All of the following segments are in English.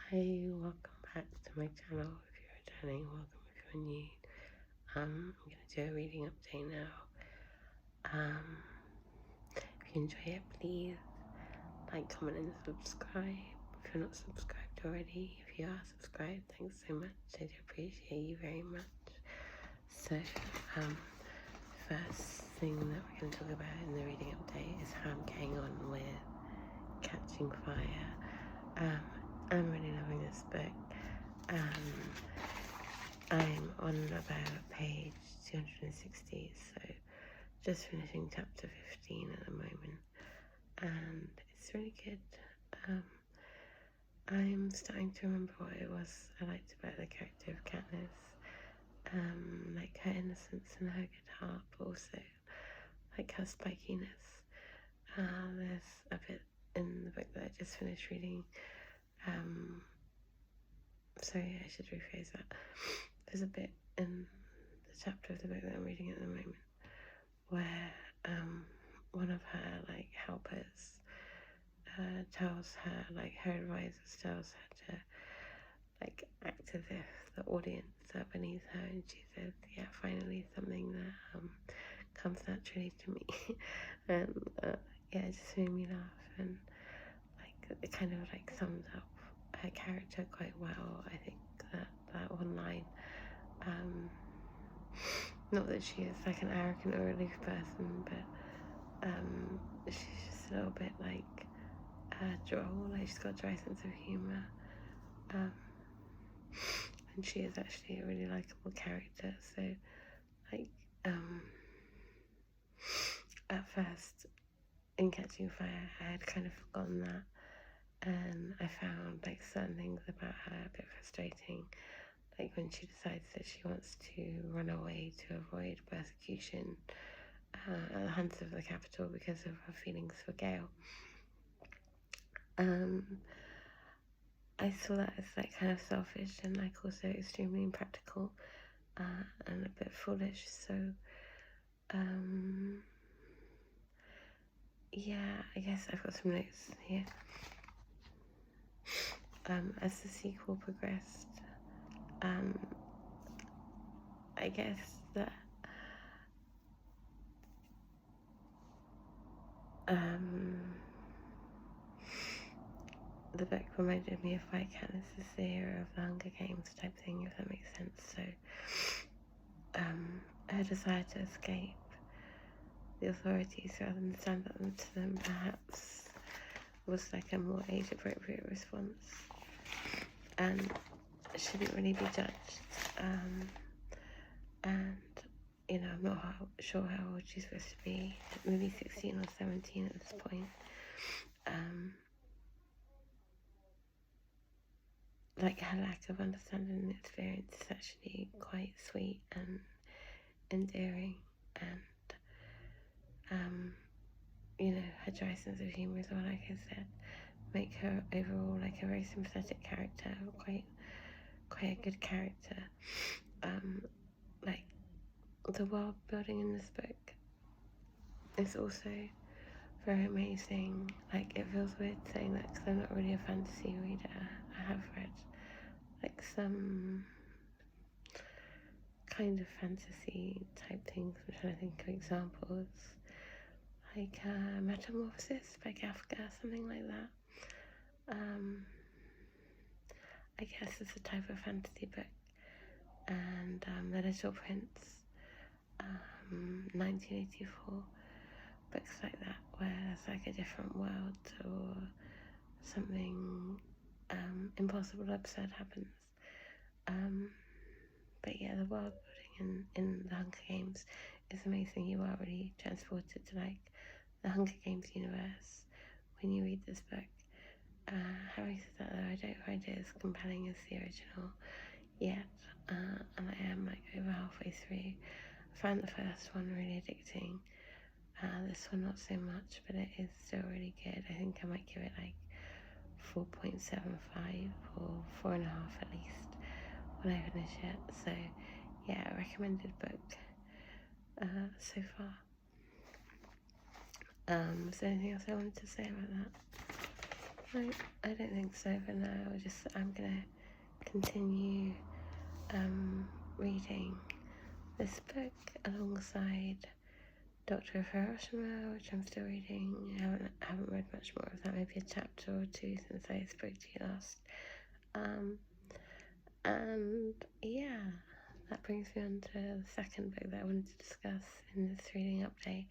Hi, welcome back to my channel. If you're returning, welcome. If you're new, I'm going to do a reading update now. If you enjoy it, please like, comment and subscribe. If you're not subscribed already, if you are subscribed, thanks so much. I do appreciate you very much. So, first thing that we're going to talk about in the reading update is how I'm getting on with Catching Fire. I'm really loving this book. I'm on about page 260, so just finishing chapter 15 at the moment, and it's really good. I'm starting to remember what it was I liked about the character of Katniss, like her innocence and her good heart, but also like her spikiness. There's a bit in the book that I just finished reading. Sorry, I should rephrase that. There's a bit in the chapter of the book that I'm reading at the moment where one of her like helpers tells her, like her advisors tells her to like act as if the audience are beneath her, and she says, yeah, finally something that comes naturally to me. And yeah, it just made me laugh, and like it kind of like sums up her character quite well. I think that one line, not that she is like an arrogant or aloof person, but she's just a little bit like droll, like she's got a dry sense of humour, and she is actually a really likeable character. So like at first in Catching Fire I had kind of forgotten that, and I found like certain things about her a bit frustrating, like when she decides that she wants to run away to avoid persecution at the hands of the capital because of her feelings for Gale. I saw that as like kind of selfish and like also extremely impractical and a bit foolish. So yeah, I guess I've got some notes here. As the sequel progressed, I guess that the book reminded me of White Katniss' the hero of the Hunger Games type thing, if that makes sense. So her desire to escape the authorities rather than stand up to them perhaps was like a more age appropriate response, and shouldn't really be judged. And you know, I'm not sure how old she's supposed to be, maybe 16 or 17 at this point. Like her lack of understanding and experience is actually quite sweet and endearing, and you know, her dry sense of humour as well, like I said, make her overall like a very sympathetic character, quite a good character. Like the world building in this book is also very amazing. Like it feels weird saying that because I'm not really a fantasy reader. I have read like some kind of fantasy type things. I'm trying to think of examples, like Metamorphosis by Kafka, something like that. I guess it's a type of fantasy book. And The Little Prince, 1984, books like that where there's like a different world or something impossible, absurd happens. But yeah, the world building in the Hunger Games is amazing. You are really transported to like the Hunger Games universe when you read this book. Having said that though, I don't find it as compelling as the original yet, and I am like over halfway through. I found the first one really addicting, this one not so much, but it is still really good. I think I might give it like 4.75 or 4.5 at least when I finish it. So yeah, a recommended book so far. Is there anything else I wanted to say about that? No, I don't think so for now. I'm gonna continue reading this book alongside Doctor of Hiroshima, which I'm still reading. I haven't read much more of that, maybe a chapter or two since I spoke to you last. And yeah, that brings me on to the second book that I wanted to discuss in this reading update,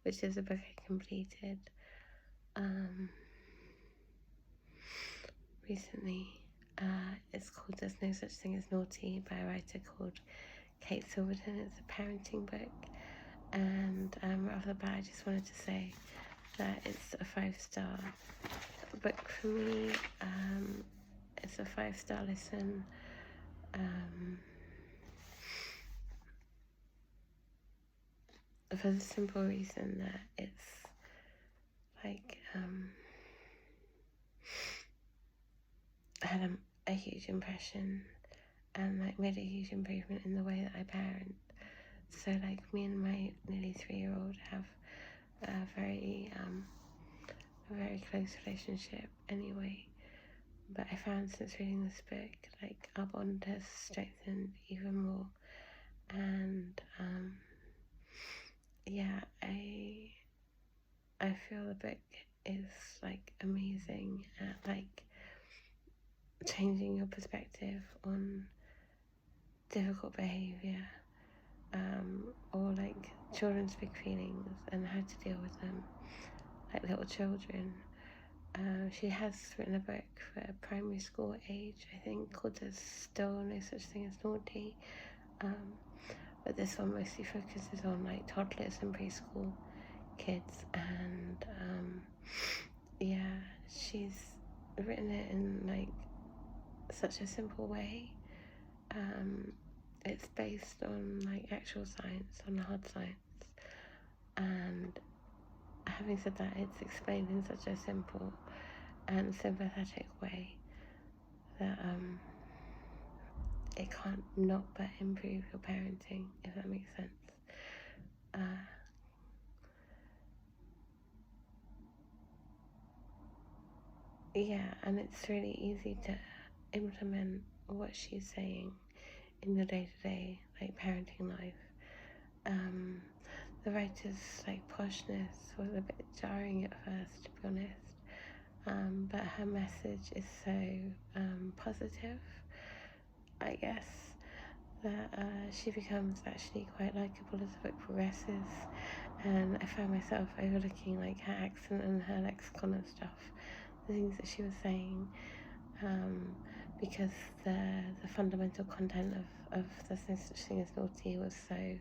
which is a book I completed recently. It's called There's No Such Thing as Naughty by a writer called Kate Silverton. It's a parenting book, and right off the bat I just wanted to say that it's a 5-star book for me. It's a 5-star listen. For the simple reason that it's like had a huge impression and like made a huge improvement in the way that I parent. So like me and my nearly 3-year-old have a very close relationship anyway. But I found since reading this book, like our bond has strengthened even more. And yeah, I feel the book is like amazing at like changing your perspective on difficult behaviour, or like children's big feelings and how to deal with them like little children. She has written a book for primary school age, I think, called There's Still No Such Thing as Naughty, but this one mostly focuses on like toddlers and preschool kids. And yeah, she's written it in like such a simple way. It's based on like actual science, on hard science, and having said that, it's explained in such a simple and sympathetic way that it can't not but improve your parenting, if that makes sense. Yeah, and it's really easy to implement what she's saying in your day-to-day like parenting life. The writer's like poshness was a bit jarring at first, to be honest, but her message is so positive, I guess, that she becomes actually quite likeable as the book progresses. And I found myself overlooking like her accent and her lexicon and stuff, the things that she was saying, because the fundamental content of There's No Such Thing as Naughty was so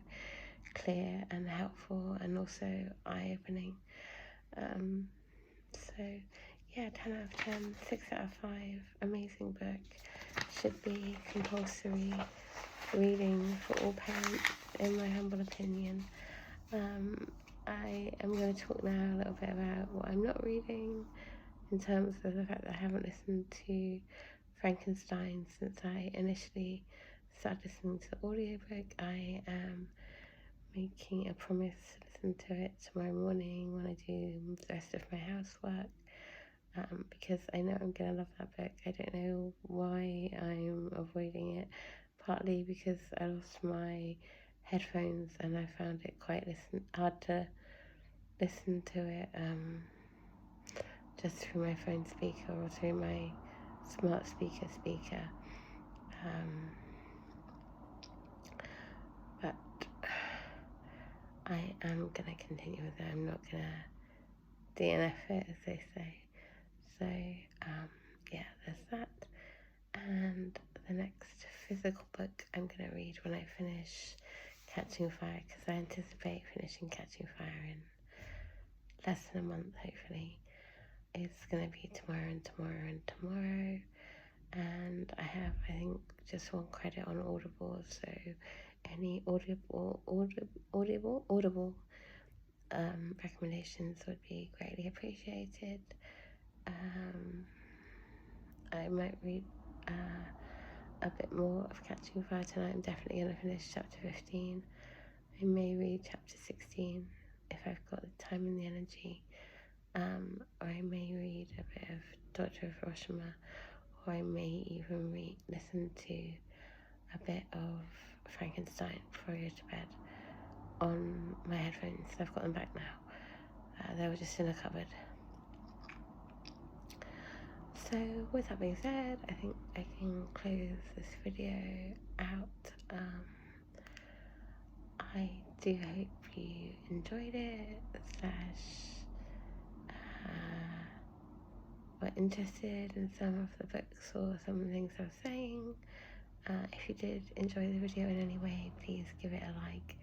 clear and helpful and also eye-opening. So yeah, 10 out of 10, 6 out of 5, amazing book. Should be compulsory reading for all parents, in my humble opinion. I am going to talk now a little bit about what I'm not reading, in terms of the fact that I haven't listened to Frankenstein since I initially started listening to the audiobook. I am making a promise to listen to it tomorrow morning when I do the rest of my housework, because I know I'm going to love that book. I don't know why I'm avoiding it, partly because I lost my headphones and I found it quite hard to listen to it just through my phone speaker or through my smart speaker. But I am going to continue with it. I'm not going to DNF it, as they say. So yeah, there's that. And the next physical book I'm going to read when I finish Catching Fire, because I anticipate finishing Catching Fire in less than a month, hopefully. It's going to be tomorrow and tomorrow and tomorrow. And I have, I think, just one credit on Audible, so any audible recommendations would be greatly appreciated. I might read a bit more of Catching Fire tonight. I'm definitely going to finish chapter 15. I may read chapter 16 if I've got the time and the energy, or I may read a bit of Dr. Hiroshima, or I may even listen to a bit of Frankenstein before I go to bed on my headphones. I've got them back now. They were just in a cupboard. So with that being said, I think I can close this video out. I do hope you enjoyed it, were interested in some of the books or some of the things I was saying. If you did enjoy the video in any way, please give it a like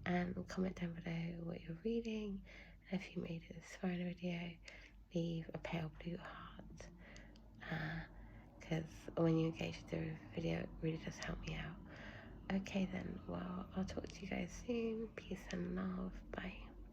and comment down below what you're reading. And if you made it this far in the video, leave a pale blue heart, because when you engage with the video, it really does help me out. Okay then, well, I'll talk to you guys soon. Peace and love. Bye.